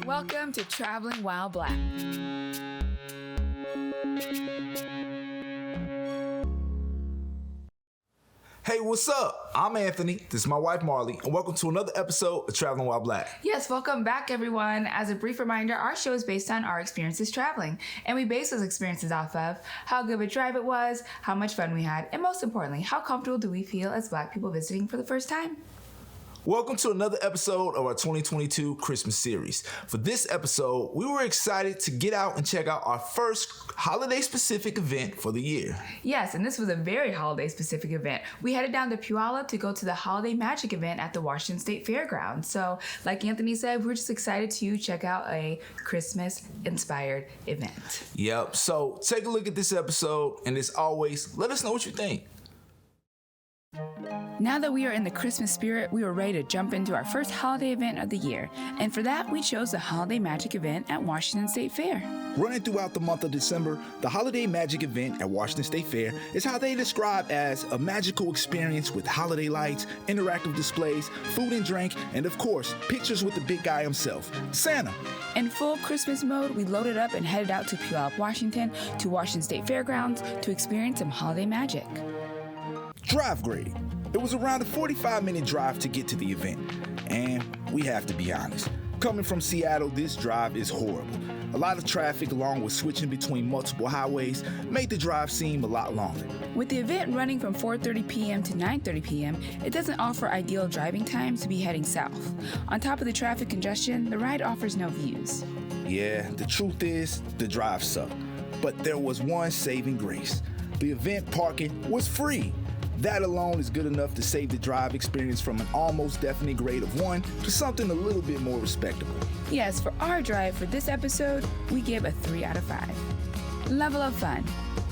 Welcome to Traveling While Black. Hey, what's up? I'm Anthony. This is my wife, Marley, and welcome to another episode of Traveling While Black. Yes, welcome back, everyone. As a brief reminder, our show is based on our experiences traveling, and we base those experiences off of how good of a drive it was, how much fun we had, and most importantly, how comfortable do we feel as Black people visiting for the first time. Welcome to another episode of our 2022 Christmas series. For this episode, we were excited to get out and check out our first holiday-specific event for the year. Yes, and this was a very holiday-specific event. We headed down to Puyallup to go to the Holiday Magic event at the Washington State Fairground. So, like Anthony said, we're just excited to check out a Christmas-inspired event. Yep, so take a look at this episode, and as always, let us know what you think. Now that we are in the Christmas spirit, we were ready to jump into our first holiday event of the year. And for that, we chose the Holiday Magic event at Washington State Fair. Running throughout the month of December, the Holiday Magic event at Washington State Fair is how they describe as a magical experience with holiday lights, interactive displays, food and drink, and of course, pictures with the big guy himself, Santa. In full Christmas mode, we loaded up and headed out to Puyallup, Washington, to Washington State Fairgrounds to experience some holiday magic. Drive grade. It was around a 45-minute drive to get to the event. And we have to be honest, coming from Seattle, this drive is horrible. A lot of traffic along with switching between multiple highways made the drive seem a lot longer. With the event running from 4:30 p.m. to 9:30 p.m., it doesn't offer ideal driving times to be heading south. On top of the traffic congestion, the ride offers no views. Yeah, the truth is, the drive sucked. But there was one saving grace. The event parking was free. That alone is good enough to save the drive experience from an almost definite grade of 1 to something a little bit more respectable. Yes, for our drive for this episode, we give a 3 out of 5. Level of fun.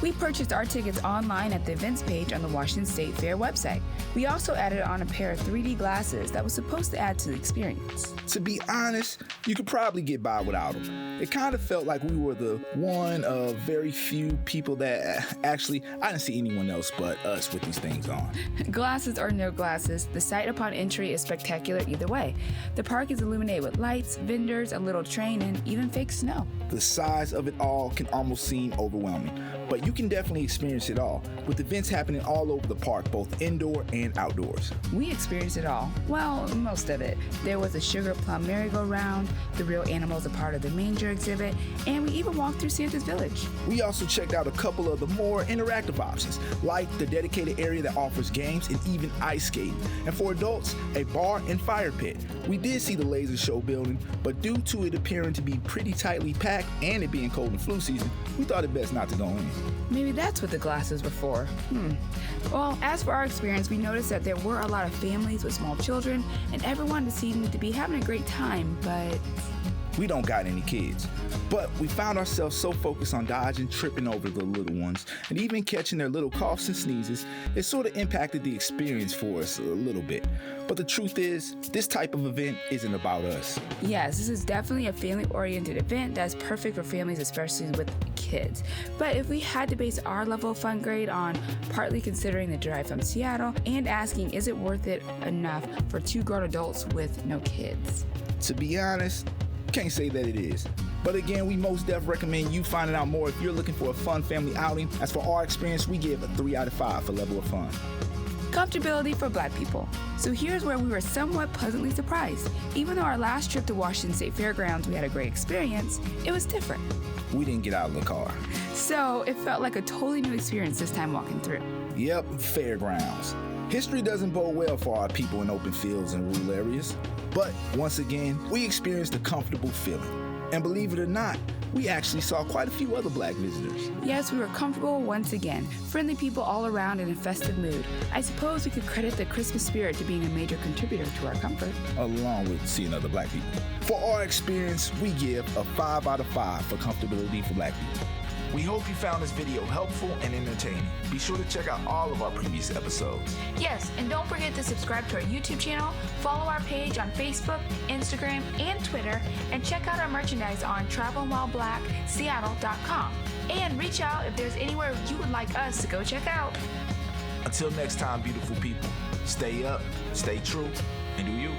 We purchased our tickets online at the events page on the Washington State Fair website. We also added on a pair of 3D glasses that was supposed to add to the experience. To be honest, you could probably get by without them. It kind of felt like we were the one of very few people that I didn't see anyone else but us with these things on. Glasses or no glasses, the sight upon entry is spectacular either way. The park is illuminated with lights, vendors, a little train, and even fake snow. The size of it all can almost seem overwhelming, but you can definitely experience it all, with events happening all over the park, both indoor and outdoors. We experienced it all. Well, most of it. There was a sugar plum merry-go-round, the real animals a part of the manger exhibit, and we even walked through Santa's village. We also checked out a couple of the more interactive options, like the dedicated area that offers games and even ice skating, and for adults, a bar and fire pit. We did see the laser show building, but due to it appearing to be pretty tightly packed and it being cold and flu season, we thought it best not to go in. Maybe that's what the glasses were for. Well, as for our experience, we noticed that there were a lot of families with small children, and everyone seemed to be having a great time, but we don't got any kids. But we found ourselves so focused on dodging, tripping over the little ones, and even catching their little coughs and sneezes, it sort of impacted the experience for us a little bit. But the truth is, this type of event isn't about us. Yes, this is definitely a family-oriented event that's perfect for families, especially with kids. But if we had to base our level of fun grade on partly considering the drive from Seattle and asking, is it worth it enough for 2 grown adults with no kids? To be honest, can't say that it is. But again, we most definitely recommend you finding out more if you're looking for a fun family outing. As for our experience, we give a 3 out of 5 for level of fun. Comfortability for Black people. So here's where we were somewhat pleasantly surprised. Even though our last trip to Washington State Fairgrounds we had a great experience, it was different. We didn't get out of the car. So it felt like a totally new experience this time walking through. Yep, fairgrounds. History doesn't bode well for our people in open fields and rural areas. But once again, we experienced a comfortable feeling. And believe it or not, we actually saw quite a few other Black visitors. Yes, we were comfortable once again. Friendly people all around in a festive mood. I suppose we could credit the Christmas spirit to being a major contributor to our comfort. Along with seeing other Black people. For our experience, we give a 5 out of 5 for comfortability for Black people. We hope you found this video helpful and entertaining. Be sure to check out all of our previous episodes. Yes, and don't forget to subscribe to our YouTube channel, follow our page on Facebook, Instagram, and Twitter, and check out our merchandise on travelingwhileblackseattle.com. And reach out if there's anywhere you would like us to go check out. Until next time, beautiful people, stay up, stay true, and do you.